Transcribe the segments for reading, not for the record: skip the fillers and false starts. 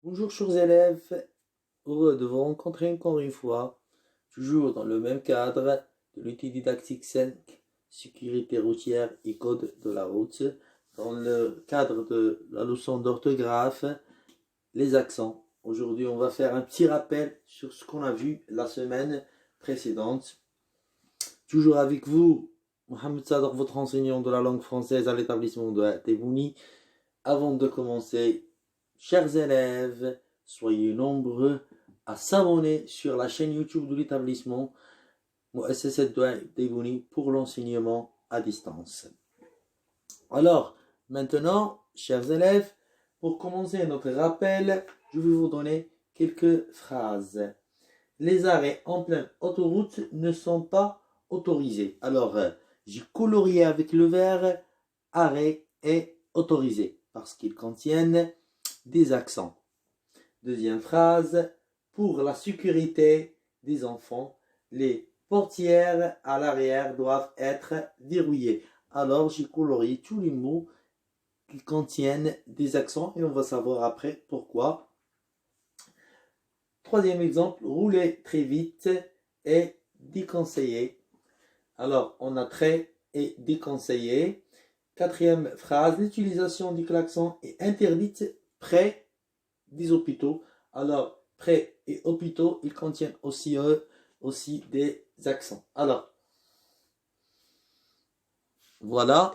Bonjour chers élèves, heureux de vous rencontrer encore une fois, toujours dans le même cadre de l'unité didactique 5, sécurité routière et code de la route, dans le cadre de la leçon d'orthographe, les accents. Aujourd'hui, on va faire un petit rappel sur ce qu'on a vu la semaine précédente. Toujours avec vous, Mohamed Sadr, votre enseignant de la langue française à l'établissement de Tebbouni. Avant de commencer, chers élèves, soyez nombreux à s'abonner sur la chaîne YouTube de l'établissement Mouassasat Dua Tebbouni pour l'enseignement à distance. Alors, maintenant, chers élèves, pour commencer notre rappel, je vais vous donner quelques phrases. Les arrêts en pleine autoroute ne sont pas autorisés. Alors, j'ai colorié avec le vert arrêt et autorisé parce qu'ils contiennent des accents. Deuxième phrase, pour la sécurité des enfants, les portières à l'arrière doivent être verrouillées. Alors, j'ai colorié tous les mots qui contiennent des accents et on va savoir après pourquoi. Troisième exemple, rouler très vite est déconseillé. Alors, on a très et déconseillé. Quatrième phrase, l'utilisation du klaxon est interdite près des hôpitaux. Alors, près et hôpitaux, ils contiennent aussi, aussi des accents. Alors, voilà.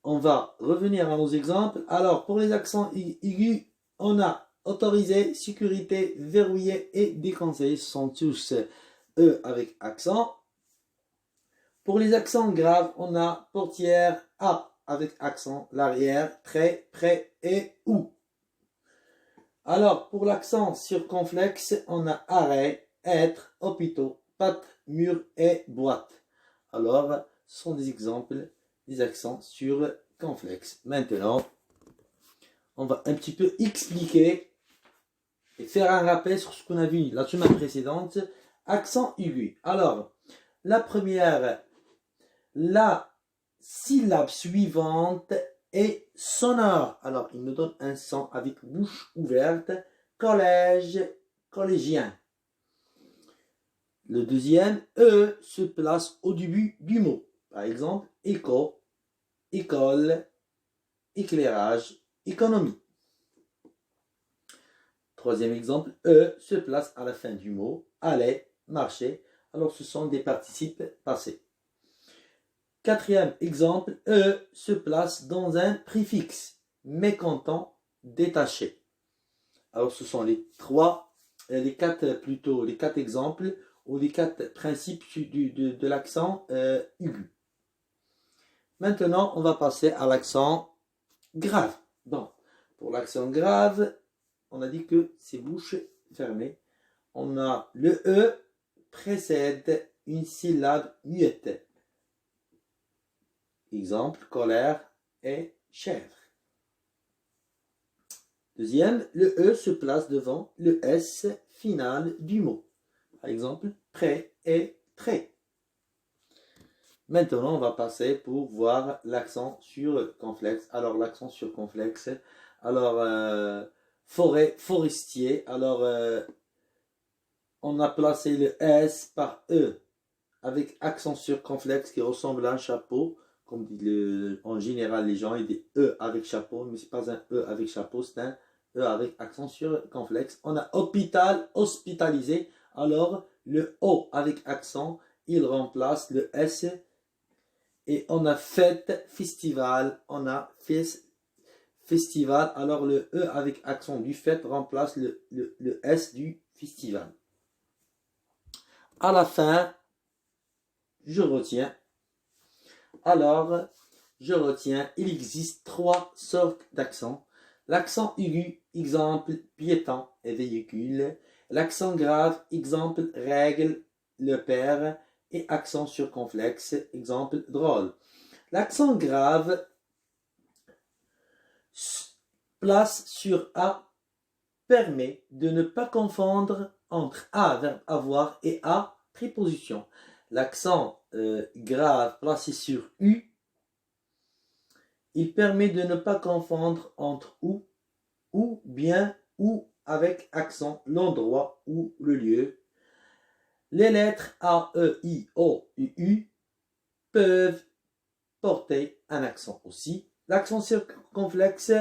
On va revenir à nos exemples. Alors, pour les accents aigus, on a autorisé, sécurité, verrouillé et déconseillé. Ce sont tous E avec accent. Pour les accents graves, on a portière, A avec accent, l'arrière, très, près et ou. Alors, pour l'accent circonflexe, on a arrêt, être, hôpitaux, patte, mur et boîte. Alors, ce sont des exemples des accents circonflexes. Maintenant, on va un petit peu expliquer et faire un rappel sur ce qu'on a vu la semaine précédente. Accent aigu. Alors, la première, la syllabe suivante est sonore. Alors, il nous donne un son avec bouche ouverte. Collège, collégien. Le deuxième, E se place au début du mot. Par exemple, écho, école, éclairage, économie. Troisième exemple, E se place à la fin du mot. Aller, marcher. Alors, ce sont des participes passés. Quatrième exemple, E se place dans un préfixe. Mécontent, détaché. Alors, ce sont les quatre exemples ou les quatre principes de l'accent aigu. Maintenant, on va passer à l'accent grave. Bon, pour l'accent grave, on a dit que c'est bouche fermée. On a le E précède une syllabe muette. Exemple, colère et chèvre. Deuxième, le E se place devant le S final du mot. Par exemple, prêt et très. Maintenant, on va passer pour voir l'accent circonflexe. Alors, l'accent circonflexe. Alors, forêt, forestier. Alors, on a placé le S par E avec accent circonflexe qui ressemble à un chapeau. Comme dit en général les gens, ils disent E avec chapeau, mais ce n'est pas un E avec chapeau, c'est un E avec accent circonflexe. On a hôpital, hospitalisé. Alors, le O avec accent, il remplace le S. Et on a fête, festival. On a festival. Alors, le E avec accent du fête remplace le S du festival. À la fin, je retiens. Alors, je retiens, il existe trois sortes d'accents. L'accent aigu, exemple, piéton et véhicule. L'accent grave, exemple, règle, le père. Et accent circonflexe, exemple, drôle. L'accent grave, place sur A, permet de ne pas confondre entre A, verbe avoir, et A, préposition. L'accent grave placé sur U, il permet de ne pas confondre entre OU ou bien ou avec accent, l'endroit ou le lieu. Les lettres A, E, I, O, U peuvent porter un accent aussi. L'accent circonflexe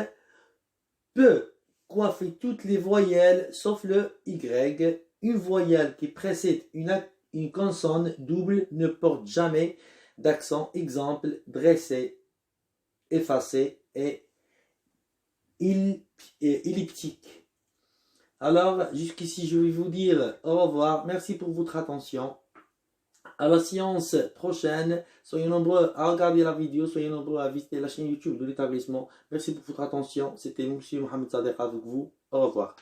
peut coiffer toutes les voyelles sauf le Y. Une voyelle qui précède une consonne double ne porte jamais d'accent. Exemple, dressé, effacé et elliptique. Alors, jusqu'ici, je vais vous dire au revoir. Merci pour votre attention. À la séance prochaine, soyez nombreux à regarder la vidéo, soyez nombreux à visiter la chaîne YouTube de l'établissement. Merci pour votre attention. C'était M. Mohamed Sadek avec vous. Au revoir.